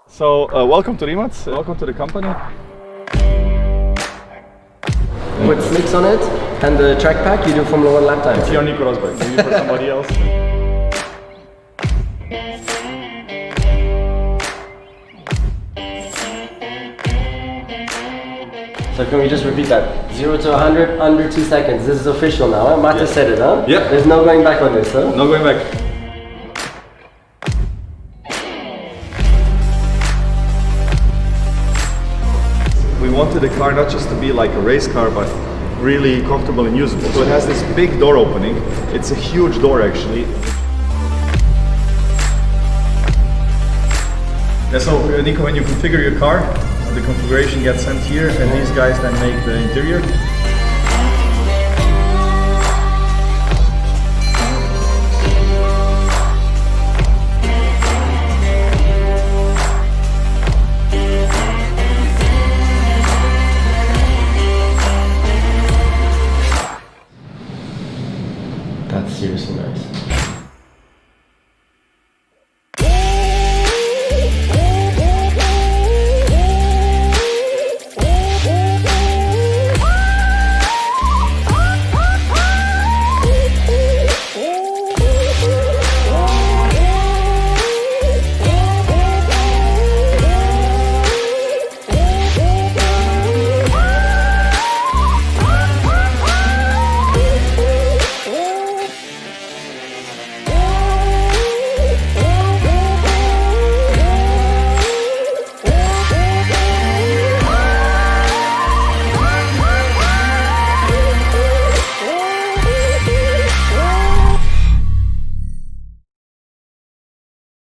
So welcome to Rimac, welcome to the company. Put flicks on it and the track pack, you do Formula 1 lap time. It's your Nico Rosberg, maybe for somebody else. So can we just repeat that? 0 to 100 under 2 seconds. This is official now, huh? Mate said it, huh? Yeah. There's no going back on this, huh? No going back. We wanted the car not just to be like a race car, but really comfortable and usable. So it has this big door opening. It's a huge door actually. Yeah, so Nico, when you configure your car, the configuration gets sent here and these guys then make the interior.